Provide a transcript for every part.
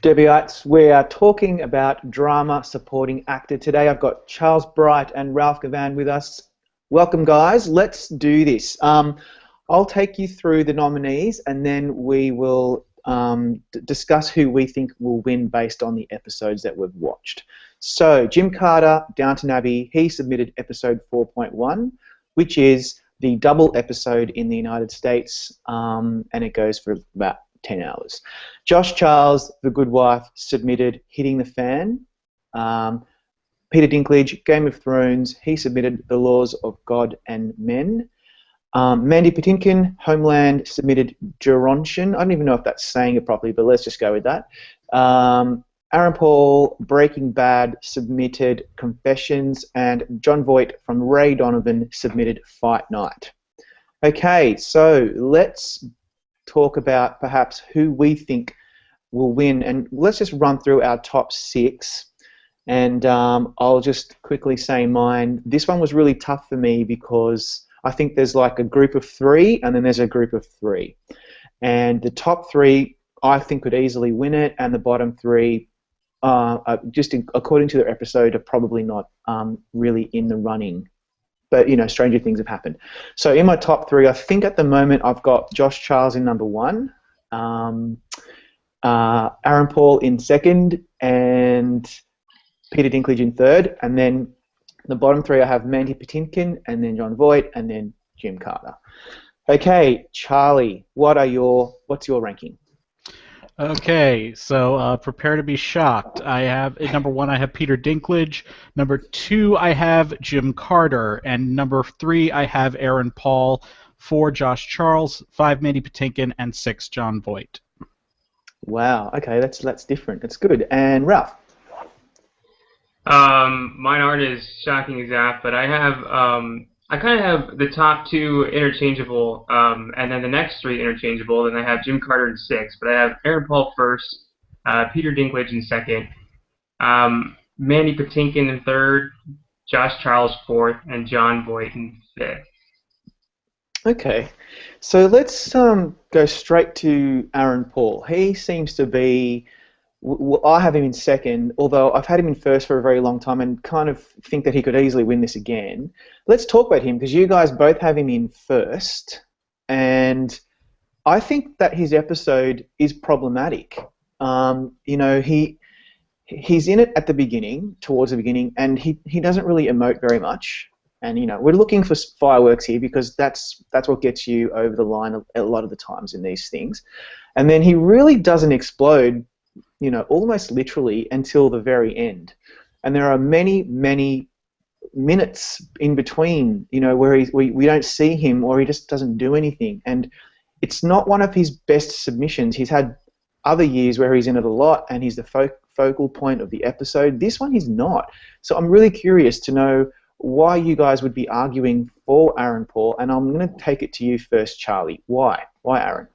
Debbyites, we are talking about drama supporting actor. Today I've got Charles Bright and Ralph Galvan with us. Welcome, guys. Let's do this. I'll take you through the nominees and then we will discuss who we think will win based on the episodes that we've watched. So, Jim Carter, Downton Abbey, he submitted episode 4.1, which is the double episode in the United States, and it goes for about 10 hours. Josh Charles, The Good Wife, submitted Hitting the Fan. Peter Dinklage, Game of Thrones, he submitted The Laws of God and Men. Mandy Patinkin, Homeland, submitted Gerontion. I don't even know if that's saying it properly, but let's just go with that. Aaron Paul, Breaking Bad, submitted Confessions, and John Voight from Ray Donovan submitted Fight Night. Okay, so let's talk about perhaps who we think will win, and let's just run through our top 6, and I'll just quickly say mine. This one was really tough for me because I think there's like a group of 3 and then there's a group of 3, and the top 3 I think could easily win it, and the bottom 3 according to their episode are probably not really in the running. But, you know, stranger things have happened. So in my top 3, I think at the moment I've got Josh Charles in number 1, Aaron Paul in 2nd, and Peter Dinklage in 3rd. And then the bottom 3 I have Mandy Patinkin, and then John Voight, and then Jim Carter. Okay, Charlie, what's your ranking? Okay, so prepare to be shocked. I have at number 1 I have Peter Dinklage, number 2 I have Jim Carter, and number 3 I have Aaron Paul, 4 Josh Charles, 5 Mandy Patinkin, and 6 John Voight. Wow. Okay, that's different. That's good. And Ralph? Mine aren't as shocking as that, but I kind of have the top 2 interchangeable, and then the next 3 interchangeable. Then I have Jim Carter in 6th, but I have Aaron Paul 1st, Peter Dinklage in 2nd, Mandy Patinkin in 3rd, Josh Charles 4th, and John Voight in 5th. Okay, so let's go straight to Aaron Paul. He seems to be. I have him in 2nd, although I've had him in 1st for a very long time and kind of think that he could easily win this again. Let's talk about him because you guys both have him in 1st, and I think that his episode is problematic. You know, he's in it at the beginning, towards the beginning, and he doesn't really emote very much. And, you know, we're looking for fireworks here because that's what gets you over the line a lot of the times in these things. And then he really doesn't explode, you know, almost literally until the very end. And there are many, many minutes in between, you know, where we don't see him or he just doesn't do anything. And it's not one of his best submissions. He's had other years where he's in it a lot and he's the focal point of the episode. This one he's not. So I'm really curious to know why you guys would be arguing for Aaron Paul, and I'm going to take it to you first, Charlie. Why? Why Aaron?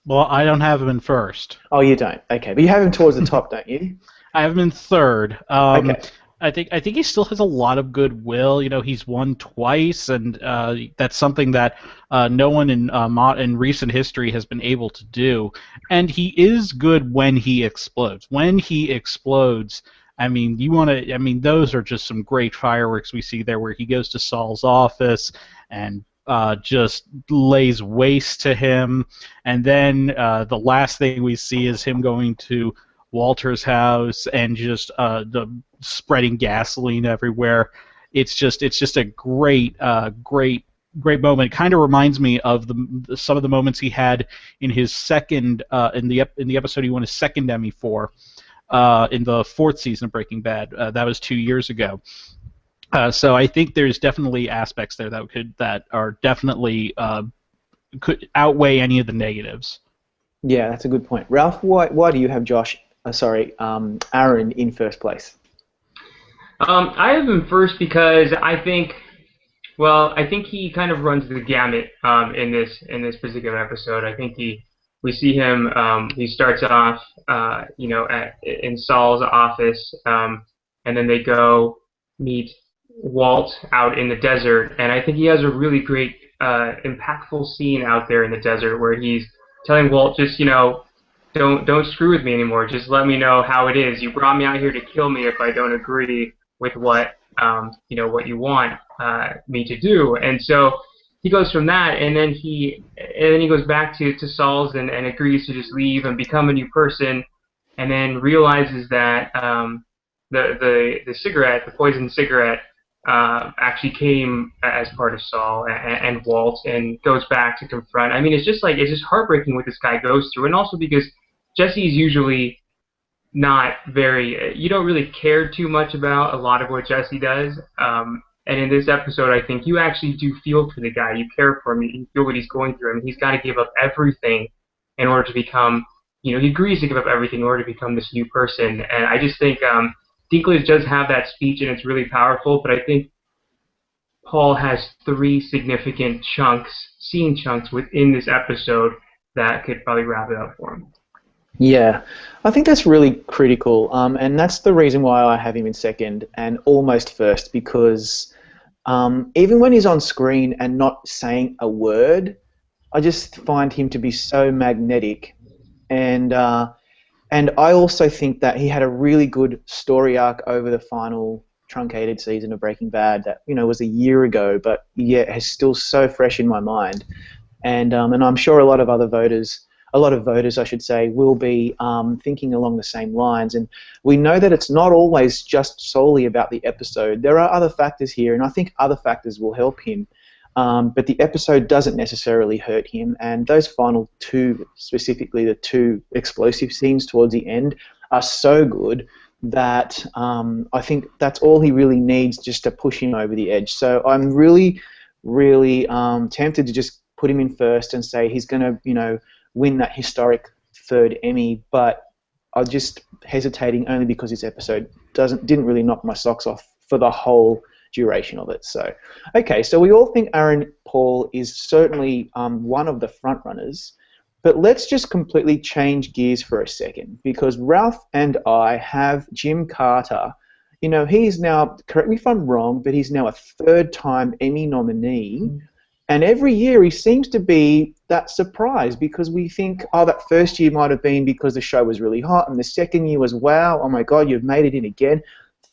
Well, I don't have him in 1st. Oh, you don't? Okay, but you have him towards the top, don't you? I have him in 3rd. Okay. I think he still has a lot of goodwill. You know, he's won twice, and that's something that no one in recent history has been able to do. And he is good when he explodes. When he explodes, I mean, those are just some great fireworks we see there, where he goes to Saul's office and just lays waste to him, and then the last thing we see is him going to Walter's house and just spreading gasoline everywhere. It's just a great moment. It kind of reminds me of some of the moments he had in his second in the episode he won his 2nd Emmy for in the 4th season of Breaking Bad. That was 2 years ago. So I think there's definitely aspects there that are definitely could outweigh any of the negatives. Yeah, that's a good point. Ralph, why do you have Aaron in 1st place? I have him 1st because I think he kind of runs the gamut in this particular episode. I think we see him. He starts off, in Saul's office, and then they go meet Walt out in the desert, and I think he has a really great, impactful scene out there in the desert where he's telling Walt just, don't screw with me anymore. Just let me know how it is. You brought me out here to kill me if I don't agree with what what you want me to do. And so he goes from that, and then he goes back to Saul's and agrees to just leave and become a new person, and then realizes that the cigarette, the poisoned cigarette, actually came as part of Saul and Walt, and goes back to confront. I mean, it's just heartbreaking what this guy goes through, and also because Jesse's usually not very, you don't really care too much about a lot of what Jesse does. And in this episode, I think you actually do feel for the guy. You care for him. You feel what he's going through. I mean, he's got to give up everything in order to become, he agrees to give up everything in order to become this new person. And I just think Dinklage does have that speech, and it's really powerful, but I think Paul has 3 significant scene chunks within this episode that could probably wrap it up for him. Yeah, I think that's really critical, and that's the reason why I have him in second and almost first, because even when he's on screen and not saying a word, I just find him to be so magnetic, and I also think that he had a really good story arc over the final truncated season of Breaking Bad that was a year ago, but yet is still so fresh in my mind, and I'm sure a lot of voters, I should say, will be thinking along the same lines. And we know that it's not always just solely about the episode. There are other factors here, and I think other factors will help him. But the episode doesn't necessarily hurt him. And those final 2, specifically the 2 explosive scenes towards the end, are so good that I think that's all he really needs just to push him over the edge. So I'm really, really tempted to just put him in first and say he's going to, win that historic 3rd Emmy, but I'm just hesitating only because this episode didn't really knock my socks off for the whole duration of it. So, okay, so we all think Aaron Paul is certainly one of the front runners, but let's just completely change gears for a second, because Ralph and I have Jim Carter. He's now, correct me if I'm wrong, but he's now a 3rd-time Emmy nominee. And every year he seems to be that surprise, because we think, oh, that first year might have been because the show was really hot, and the second year was, wow, oh my God, you've made it in again.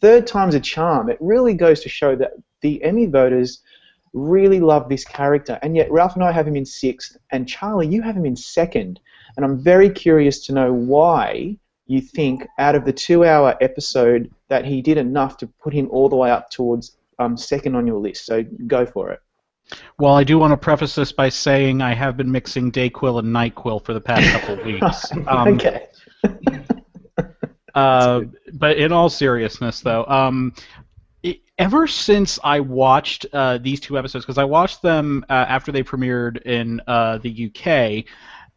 3rd time's a charm. It really goes to show that the Emmy voters really love this character. And yet Ralph and I have him in 6th, and Charlie, you have him in 2nd. And I'm very curious to know why you think out of the 2-hour episode that he did enough to put him all the way up towards 2nd on your list. So go for it. Well, I do want to preface this by saying I have been mixing Dayquil and NyQuil for the past couple of weeks. Okay. But in all seriousness, though, ever since I watched these 2 episodes, because I watched them after they premiered in the UK,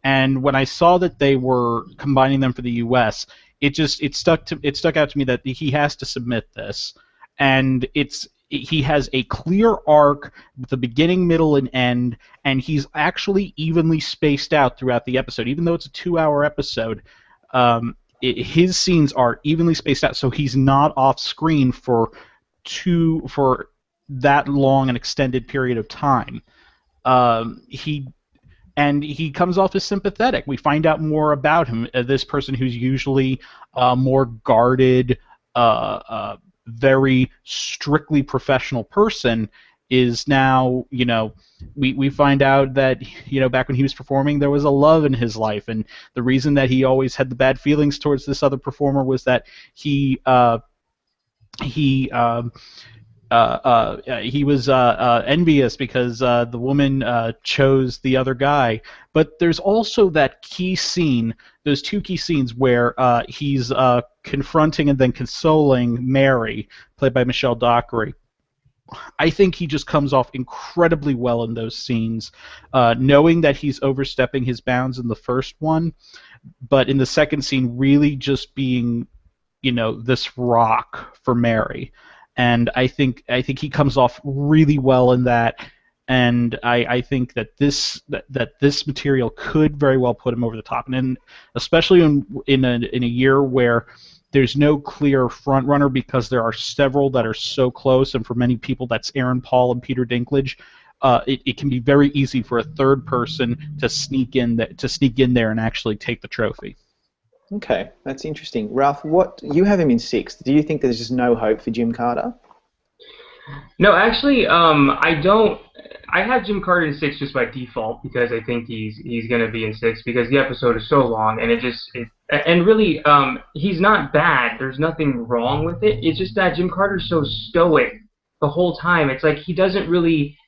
and when I saw that they were combining them for the US, it stuck out to me that he has to submit this, and he has a clear arc with the beginning, middle, and end, and he's actually evenly spaced out throughout the episode. Even though it's a 2-hour episode, his scenes are evenly spaced out, so he's not off screen for that long an extended period of time. He comes off as sympathetic. We find out more about him. This person who's usually more guarded, very strictly professional person is now, we find out that, back when he was performing, there was a love in his life, and the reason that he always had the bad feelings towards this other performer was that he was envious because the woman chose the other guy. But there's also that key scene, those 2 key scenes where he's confronting and then consoling Mary, played by Michelle Dockery. I think he just comes off incredibly well in those scenes, knowing that he's overstepping his bounds in the first one, but in the second scene really just being, this rock for Mary. And I think he comes off really well in that, and I think that this material could very well put him over the top, and especially in a year where there's no clear front runner, because there are several that are so close, and for many people that's Aaron Paul and Peter Dinklage. It can be very easy for a 3rd person to sneak in there and actually take the trophy. Okay, that's interesting. Ralph, what you have him in sixth. Do you think there's just no hope for Jim Carter? No, actually, I don't. I have Jim Carter in six just by default because I think he's gonna be in six because the episode is so long and and really he's not bad. There's nothing wrong with it. It's just that Jim Carter's so stoic the whole time. It's like he doesn't really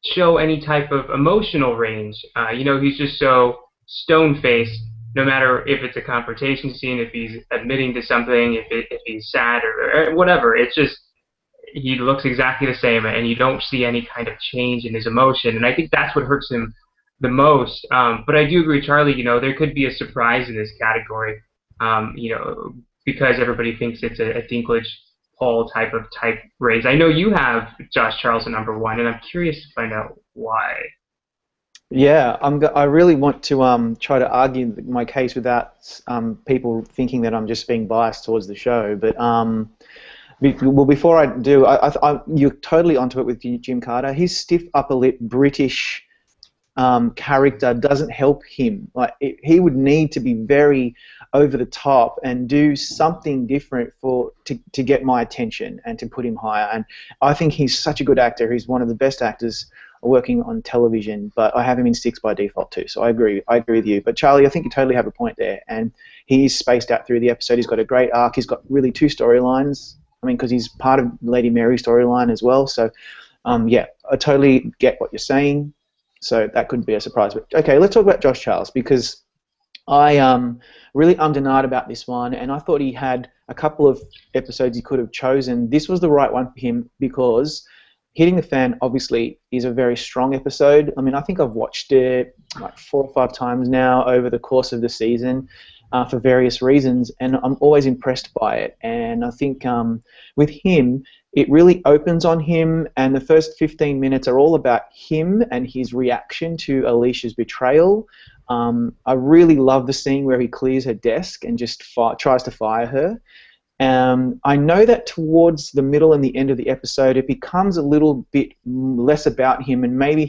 show any type of emotional range. He's just so stone-faced. No matter if it's a confrontation scene, if he's admitting to something, if he's sad or whatever, it's just he looks exactly the same, and you don't see any kind of change in his emotion, and I think that's what hurts him the most. But I do agree, Charlie. There could be a surprise in this category, because everybody thinks it's a Dinklage Paul type raise. I know you have Josh Charles at number one, and I'm curious to find out why. Yeah, I really want to try to argue my case without people thinking that I'm just being biased towards the show. But well, before I do, you're totally onto it with Jim Carter. His stiff upper lip British character doesn't help him. He would need to be very over the top and do something different to get my attention and to put him higher. And I think he's such a good actor. He's one of the best actors working on television, but I have him in six by default too. So I agree with you. But Charlie, I think you totally have a point there. And he's spaced out through the episode. He's got a great arc. He's got really two storylines. I mean, because he's part of Lady Mary's storyline as well. So yeah, I totally get what you're saying. So that could be a surprise. But okay, let's talk about Josh Charles, because I really denied about this one, and I thought he had a couple of episodes he could have chosen. This was the right one for him because Hitting the Fan obviously is a very strong episode. I mean, I think I've watched it like 4 or 5 times now over the course of the season for various reasons, and I'm always impressed by it. And I think with him, it really opens on him, and the first 15 minutes are all about him and his reaction to Alicia's betrayal. I really love the scene where he clears her desk and just tries to fire her. I know that towards the middle and the end of the episode, it becomes a little bit less about him, and maybe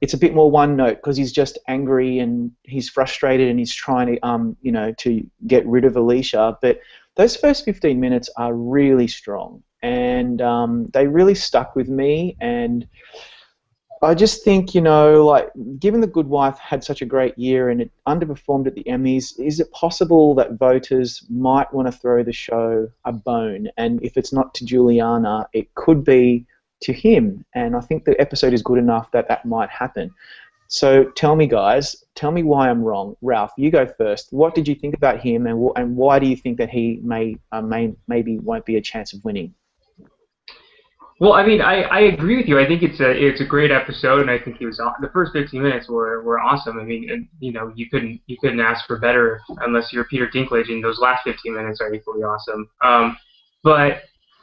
it's a bit more one note because he's just angry and he's frustrated and he's trying to, to get rid of Alicia. But those first 15 minutes are really strong, and they really stuck with me. And I just think, given The Good Wife had such a great year and it underperformed at the Emmys, is it possible that voters might want to throw the show a bone? And if it's not to Juliana, it could be to him. And I think the episode is good enough that might happen. So tell me, guys, why I'm wrong. Ralph, you go first. What did you think about him, and why do you think that he maybe won't be a chance of winning? Well, I mean, I agree with you. I think it's a great episode, and I think the first 15 minutes were awesome. I mean, you couldn't ask for better unless you're Peter Dinklage, and those last 15 minutes are equally awesome. But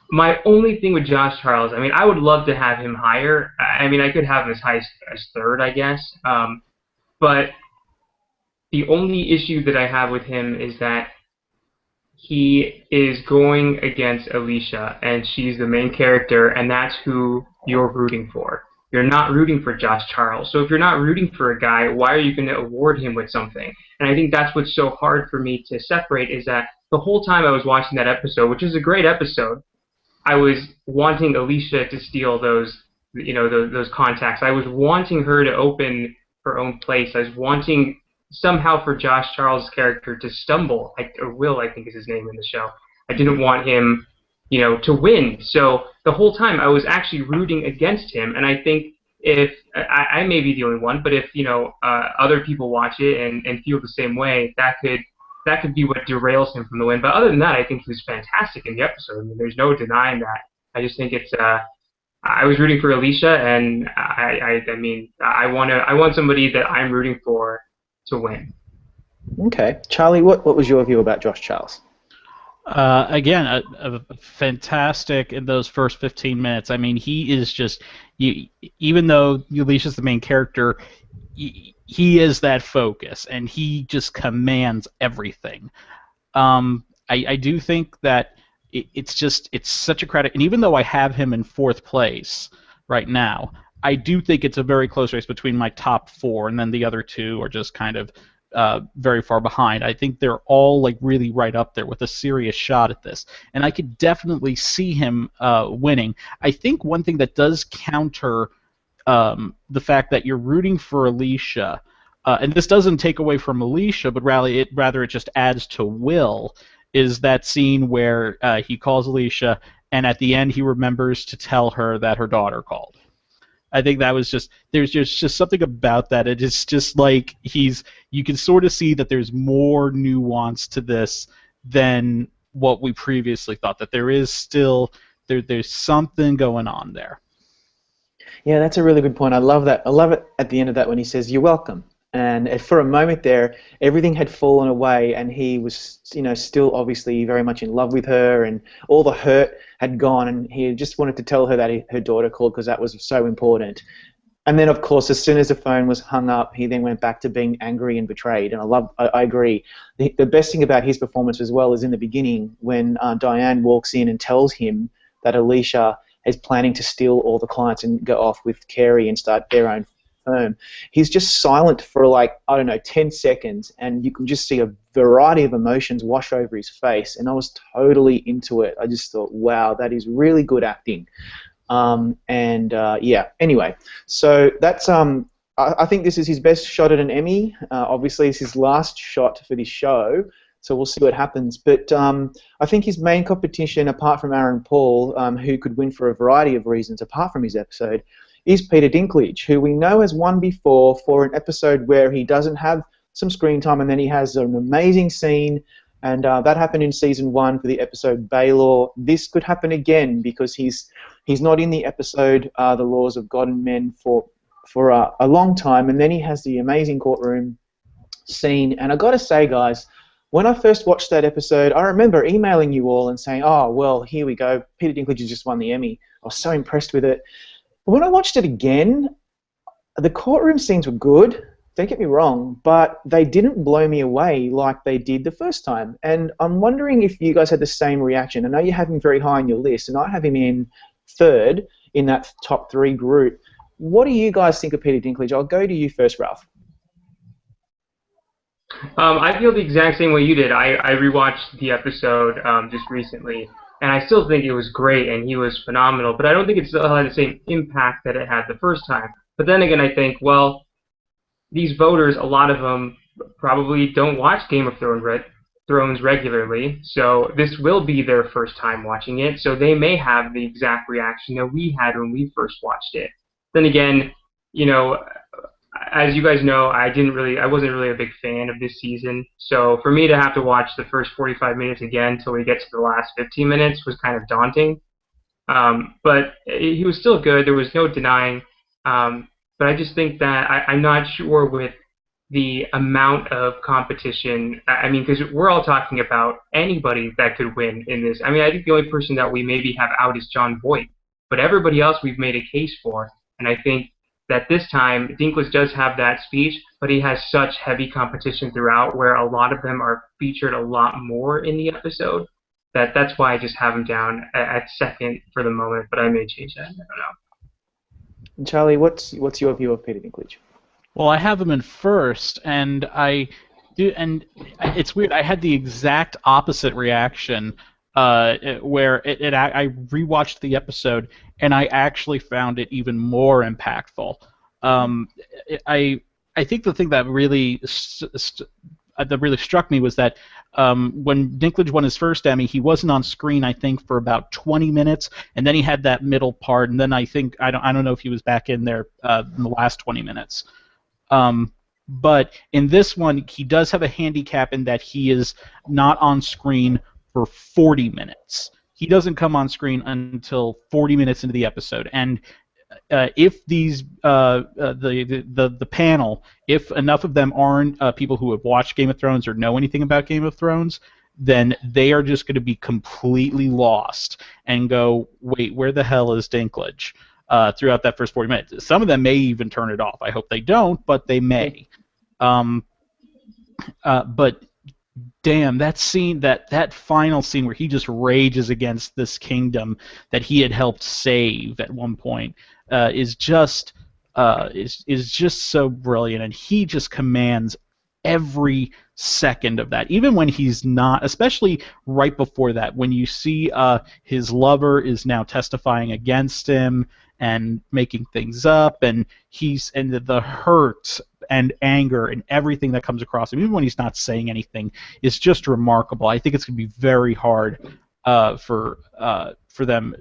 my only thing with Josh Charles, I mean, I would love to have him higher. I mean, I could have him as high as third, I guess. But the only issue that I have with him is that he is going against Alicia, and she's the main character, and that's who you're rooting for. You're not rooting for Josh Charles. So if you're not rooting for a guy, why are you going to award him with something? And I think that's what's so hard for me to separate, is that the whole time I was watching that episode, which is a great episode, I was wanting Alicia to steal those contacts. I was wanting her to open her own place. I was wanting somehow for Josh Charles' character to stumble, or Will, I think is his name in the show. I didn't want him, to win. So the whole time I was actually rooting against him, and I think if I may be the only one, but if other people watch it and feel the same way, that could be what derails him from the win. But other than that, I think he was fantastic in the episode. I mean, there's no denying that. I just think it's I was rooting for Alicia, and I want somebody that I'm rooting for to win. Okay, Charlie, what was your view about Josh Charles? Again, a fantastic in those first 15 minutes. I mean, he is just, even though Alicia's the main character, he is that focus, and he just commands everything. I do think that it's such a credit, and even though I have him in 4th place right now, I do think it's a very close race between my top 4, and then the other 2 are just kind of very far behind. I think they're all like really right up there with a serious shot at this, and I could definitely see him winning. I think one thing that does counter the fact that you're rooting for Alicia, and this doesn't take away from Alicia, but rather it just adds to Will, is that scene where he calls Alicia, and at the end he remembers to tell her that her daughter called. I think that was there's just something about that. It is just like you can sort of see that there's more nuance to this than what we previously thought, that there is still, there's something going on there. Yeah, that's a really good point. I love that. I love it at the end of that when he says, "You're welcome." And for a moment there, everything had fallen away, and he was, still obviously very much in love with her, and all the hurt had gone, and he just wanted to tell her that her daughter called because that was so important. And then, of course, as soon as the phone was hung up, he then went back to being angry and betrayed. And I agree. The best thing about his performance as well is in the beginning when Diane walks in and tells him that Alicia is planning to steal all the clients and go off with Carey and start their own firm. He's just silent for 10 seconds, and you can just see a variety of emotions wash over his face, and I was totally into it. I just thought, wow, that is really good acting. Yeah, anyway, so that's I think this is his best shot at an Emmy. Obviously, it's his last shot for this show, so we'll see what happens. But I think his main competition, apart from Aaron Paul, who could win for a variety of reasons apart from his episode, is Peter Dinklage, who we know has won before for an episode where he doesn't have some screen time, and then he has an amazing scene, and that happened in season 1 for the episode Baylor. This could happen again because he's not in the episode The Laws of God and Men for a long time, and then he has the amazing courtroom scene. And I got to say, guys, when I first watched that episode, I remember emailing you all and saying, "Oh, well, here we go. Peter Dinklage has just won the Emmy." I was so impressed with it. But when I watched it again, the courtroom scenes were good, don't get me wrong, but they didn't blow me away like they did the first time. And I'm wondering if you guys had the same reaction. I know you have him very high on your list, and I have him in 3rd in that top 3 group. What do you guys think of Peter Dinklage? I'll go to you first, Ralph. I feel the exact same way you did. I rewatched the episode just recently, and I still think it was great, and he was phenomenal, but I don't think it still had the same impact that it had the first time. But then again, I think, well, these voters, a lot of them probably don't watch Game of Thrones regularly, so this will be their first time watching it, so they may have the exact reaction that we had when we first watched it. Then again, as you guys know, I wasn't really a big fan of this season. So for me to have to watch the first 45 minutes again until we get to the last 15 minutes was kind of daunting. But he was still good. There was no denying. But I just think that I'm not sure with the amount of competition. I mean, because we're all talking about anybody that could win in this. I mean, I think the only person that we maybe have out is Jon Voight. But everybody else we've made a case for. And I think that this time, Dinklage does have that speech, but he has such heavy competition throughout where a lot of them are featured a lot more in the episode. That's why I just have him down at 2nd for the moment, but I may change that. I don't know. Charlie, what's your view of Peter Dinklage? Well, I have him in 1st, and it's weird. I had the exact opposite reaction where I rewatched the episode and I actually found it even more impactful. I think the thing that really struck me was that when Dinklage won his first Emmy, he wasn't on screen, I think, for about 20 minutes, and then he had that middle part, and then I think I don't know if he was back in there in the last 20 minutes. But in this one, he does have a handicap in that he is not on screen for 40 minutes. He doesn't come on screen until 40 minutes into the episode, and if these the panel, if enough of them aren't people who have watched Game of Thrones or know anything about Game of Thrones, then they are just going to be completely lost and go, wait, where the hell is Dinklage? Throughout that first 40 minutes. Some of them may even turn it off. I hope they don't, but they may. But damn, that scene, that final scene where he just rages against this kingdom that he had helped save at one point is just so brilliant, and he just commands every second of that, even when he's not, especially right before that, when you see his lover is now testifying against him and making things up, and the hurt and anger and everything that comes across him, even when he's not saying anything, is just remarkable. I think it's going to be very hard for them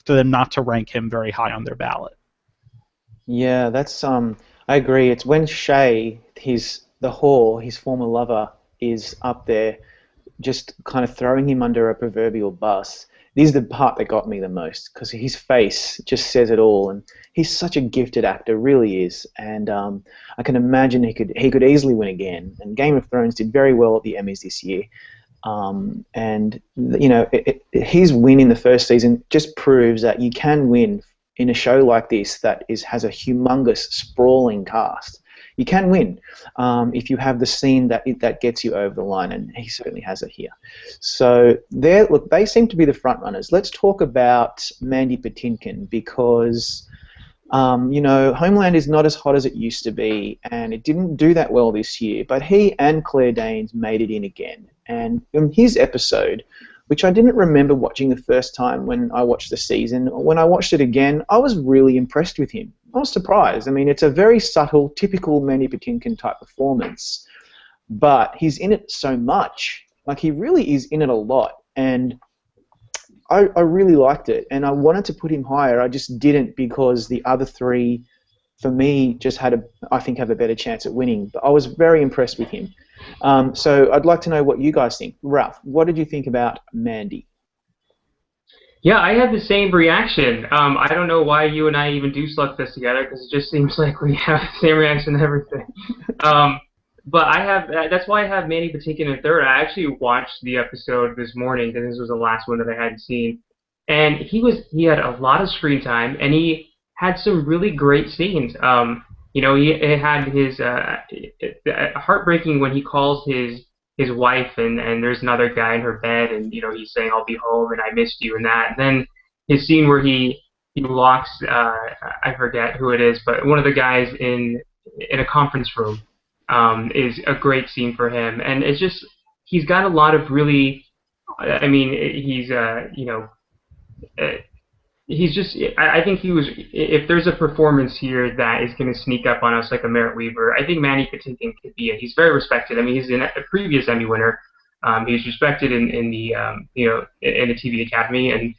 not to rank him very high on their ballot. Yeah, that's I agree. It's when Shay, his former lover, is up there, just kind of throwing him under a proverbial bus. This is the part that got me the most, because his face just says it all, and he's such a gifted actor, really is. And I can imagine he could easily win again. And Game of Thrones did very well at the Emmys this year. And you know, his win in the first season just proves that you can win in a show like this that has a humongous, sprawling cast. You can win if you have the scene that gets you over the line, and he certainly has it here. So they seem to be the front runners. Let's talk about Mandy Patinkin, because you know, Homeland is not as hot as it used to be, and it didn't do that well this year. But he and Claire Danes made it in again, and in his episode, which I didn't remember watching the first time when I watched the season, when I watched it again, I was really impressed with him. I was surprised. I mean, it's a very subtle, typical Mandy Patinkin type performance, but he's in it so much. Like, he really is in it a lot, and I really liked it, and I wanted to put him higher. I just didn't, because the other three, for me, just have a better chance at winning. But I was very impressed with him. So I'd like to know what you guys think. Ralph, what did you think about Mandy? Yeah, I had the same reaction. I don't know why you and I even do Slugfest together, because it just seems like we have the same reaction to everything. But that's why I have Mandy Patinkin in third. I actually watched the episode this morning, because this was the last one that I hadn't seen. And he had a lot of screen time, and he had some really great scenes. You know, he had his heartbreaking when he calls his wife, and there's another guy in her bed, and you know, he's saying, "I'll be home," and "I missed you," and that. And then his scene where he locks I forget who it is, but one of the guys in a conference room is a great scene for him. And it's just, he's got a lot of really, I mean, he's you know, he's just, I think he was, if there's a performance here that is going to sneak up on us like a Merritt Wever, I think Mandy Patinkin could be it. He's very respected. I mean, he's a previous Emmy winner. He's respected in the you know, in the TV Academy, and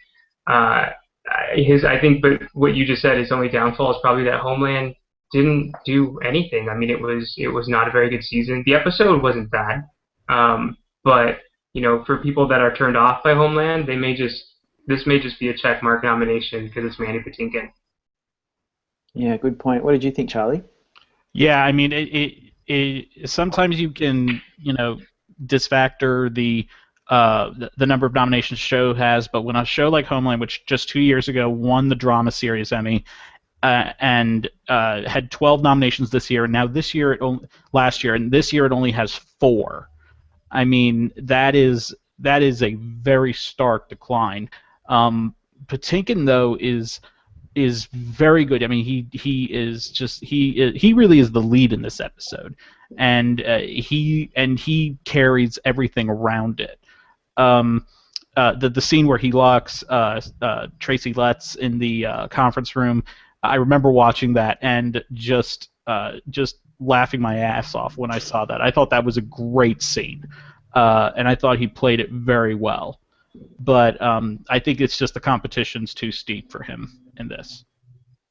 I think, but what you just said, his only downfall is probably that Homeland didn't do anything. I mean, it was not a very good season. The episode wasn't bad, but you know, for people that are turned off by Homeland, this may just be a checkmark nomination because it's Mandy Patinkin. Yeah, good point. What did you think, Charlie? Yeah, I mean, it sometimes you can, you know, disfactor the number of nominations a show has, but when a show like Homeland, which just 2 years ago won the Drama Series Emmy, and had 12 nominations this year, and now last year, and this year it only has 4. I mean, that is a very stark decline. Patinkin, though, is very good. I mean, he really is the lead in this episode, and he carries everything around it. The scene where he locks Tracy Letts in the conference room, I remember watching that and just laughing my ass off when I saw that. I thought that was a great scene, and I thought he played it very well. But I think it's just the competition's too steep for him in this.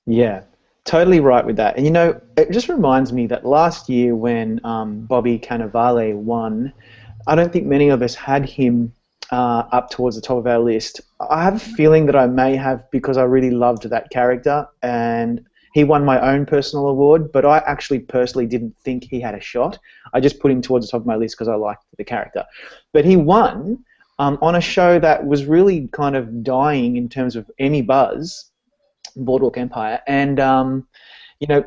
Yeah, totally right with that. And you know, it just reminds me that last year when Bobby Cannavale won, I don't think many of us had him up towards the top of our list. I have a feeling that I may have, because I really loved that character, and he won my own personal award, but I actually personally didn't think he had a shot. I just put him towards the top of my list because I liked the character. But he won on a show that was really kind of dying in terms of Emmy buzz, Boardwalk Empire, and you know,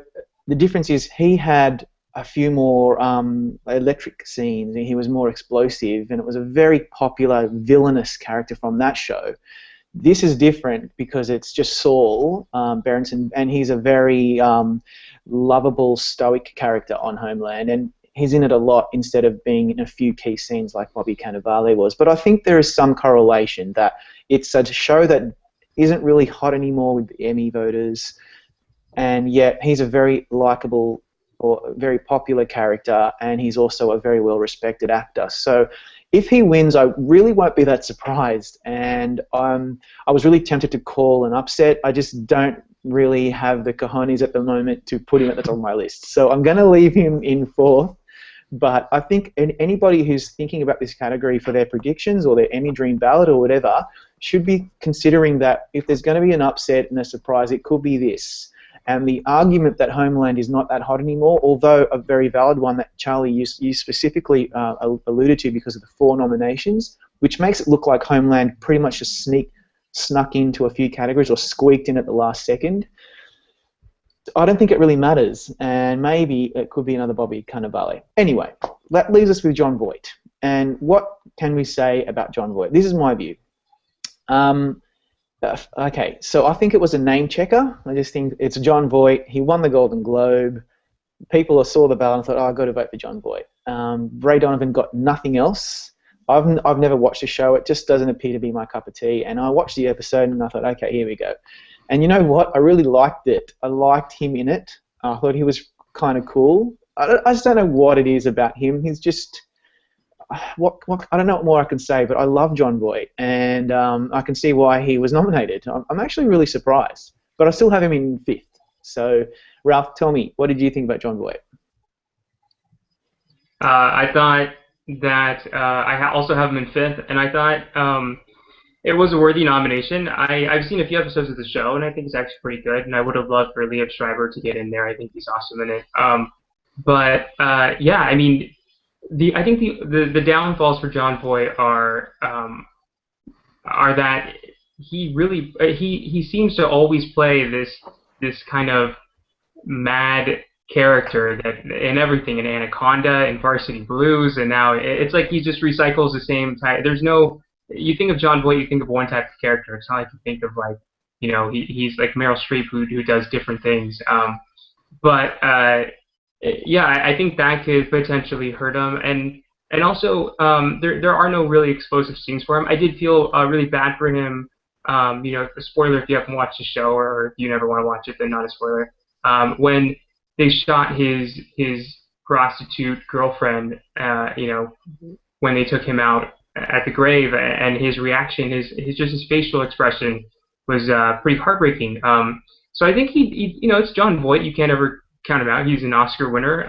the difference is he had a few more electric scenes, and he was more explosive, and it was a very popular villainous character from that show. This is different because it's just Saul Berenson, and he's a very lovable, stoic character on Homeland, and he's in it a lot instead of being in a few key scenes like Bobby Cannavale was. But I think there is some correlation that it's a show that isn't really hot anymore with the Emmy voters, and yet he's a very likable or very popular character, and he's also a very well-respected actor. So if he wins, I really won't be that surprised, and I was really tempted to call an upset. I just don't really have the cojones at the moment to put him at the top of my list. So I'm going to leave him in fourth, but I think anybody who's thinking about this category for their predictions or their Emmy Dream Ballot or whatever should be considering that if there's going to be an upset and a surprise, it could be this. And the argument that Homeland is not that hot anymore, although a very valid one that Charlie, you specifically alluded to because of the 4 nominations, which makes it look like Homeland pretty much just snuck into a few categories or squeaked in at the last second. I don't think it really matters, and maybe it could be another Bobby Cannavale. Anyway, that leaves us with Jon Voight. And what can we say about Jon Voight? This is my view. Okay, so I think it was a name checker. I just think it's Jon Voight. He won the Golden Globe. People saw the ballot and thought, oh, I've got to vote for Jon Voight. Ray Donovan got nothing else. I've never watched the show. It just doesn't appear to be my cup of tea. And I watched the episode and I thought, okay, here we go. And you know what? I really liked it. I liked him in it. I thought he was kind of cool. I just don't know what it is about him. He's just... I don't know what more I can say, but I love Jon Voight, and I can see why he was nominated. I'm actually really surprised, but I still have him in 5th. So, Ralph, tell me, what did you think about Jon Voight? I thought that I also have him in 5th, and I thought it was a worthy nomination. I've seen a few episodes of the show, and I think it's actually pretty good, and I would have loved for Liev Schreiber to get in there. I think he's awesome in it. Yeah, I mean... I think the downfalls for Jon Voight are that he really he seems to always play this kind of mad character that in everything, in Anaconda, in Varsity Blues, and now it's like he just recycles the same type. There's no, you think of Jon Voight, you think of one type of character. It's not like you think of like, you know, he's like Meryl Streep who does different things. Yeah, I think that could potentially hurt him, and also there are no really explosive scenes for him. I did feel really bad for him. You know, a spoiler if you haven't watched the show, or if you never want to watch it, then not a spoiler. When they shot his prostitute girlfriend, you know, when they took him out at the grave, and his reaction, his facial expression was pretty heartbreaking. So I think he you know, it's Jon Voight. You can't ever count him out. He's an Oscar winner,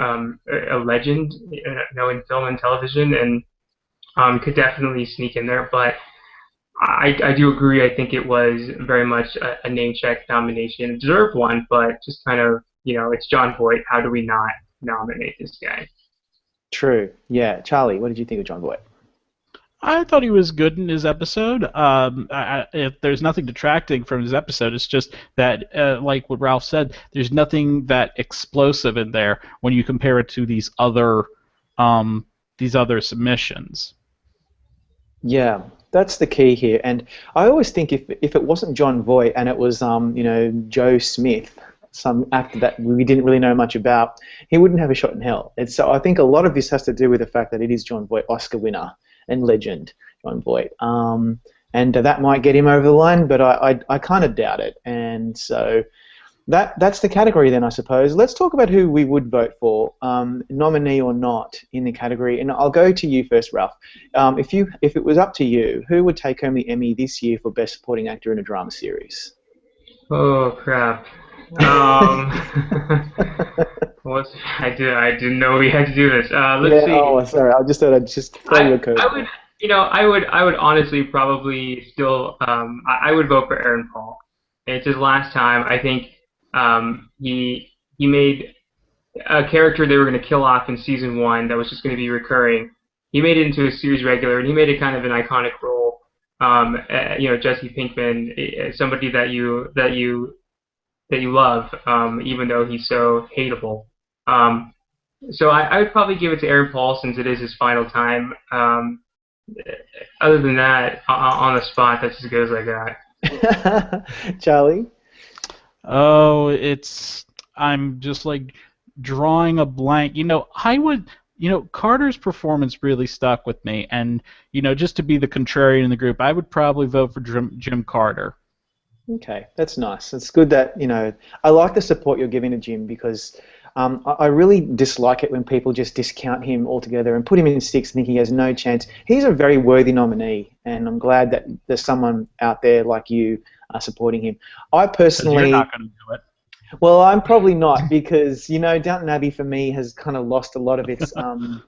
a legend, you know, in film and television, and could definitely sneak in there. But I do agree. I think it was very much a name check nomination, a deserved one, but just kind of, you know, it's Jon Voight. How do we not nominate this guy? True. Yeah, Charlie, what did you think of Jon Voight? I thought he was good in his episode. If there's nothing detracting from his episode, it's just that, like what Ralph said, there's nothing that explosive in there when you compare it to these other submissions. Yeah, that's the key here. And I always think if it wasn't Jon Voight and it was you know, Joe Smith, some actor that we didn't really know much about, he wouldn't have a shot in hell. And so I think a lot of this has to do with the fact that it is Jon Voight, Oscar winner and legend, Jon Voight. And that might get him over the line, but I kind of doubt it. And so that's the category then, I suppose. Let's talk about who we would vote for, nominee or not, in the category. And I'll go to you first, Ralph. If it was up to you, who would take home the Emmy this year for Best Supporting Actor in a Drama Series? Oh, crap. I didn't know we had to do this. Let's see. Oh, sorry. I just thought I'd just throw you a curve. I would honestly probably still. I would vote for Aaron Paul. It's his last time. I think he made a character they were going to kill off in season 1 that was just going to be recurring. He made it into a series regular, and he made it kind of an iconic role. You know, Jesse Pinkman, somebody that you love, even though he's so hateable. So I would probably give it to Aaron Paul since it is his final time. Other than that, on the spot, that's as good as I got. Charlie? Oh, I'm just like drawing a blank. I would. Carter's performance really stuck with me, and just to be the contrarian in the group, I would probably vote for Jim Carter. Okay, that's nice. It's good that, I like the support you're giving to Jim because I really dislike it when people just discount him altogether and put him in sixth and think he has no chance. He's a very worthy nominee, and I'm glad that there's someone out there like you supporting him. I personally... You're not going to do it. Well, I'm probably not because, Downton Abbey for me has kind of lost a lot of its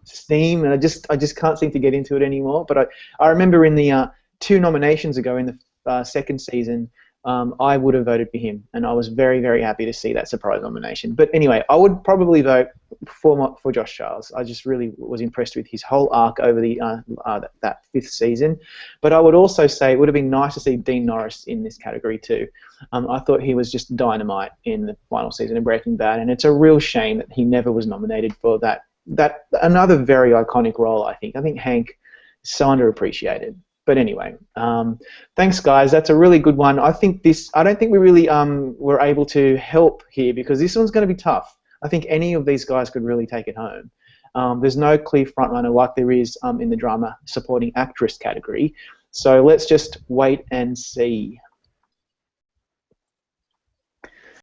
steam, and I just can't seem to get into it anymore. But I remember in the 2 nominations ago in the second season, I would have voted for him, and I was very, very happy to see that surprise nomination. But anyway, I would probably vote for Josh Charles. I just really was impressed with his whole arc over the that 5th season. But I would also say it would have been nice to see Dean Norris in this category too. I thought he was just dynamite in the final season of Breaking Bad, and it's a real shame that he never was nominated for that another very iconic role. I think Hank is so underappreciated. But anyway, thanks guys. That's a really good one. I don't think we really were able to help here because this one's going to be tough. I think any of these guys could really take it home. There's no clear frontrunner like there is in the drama supporting actress category. So let's just wait and see.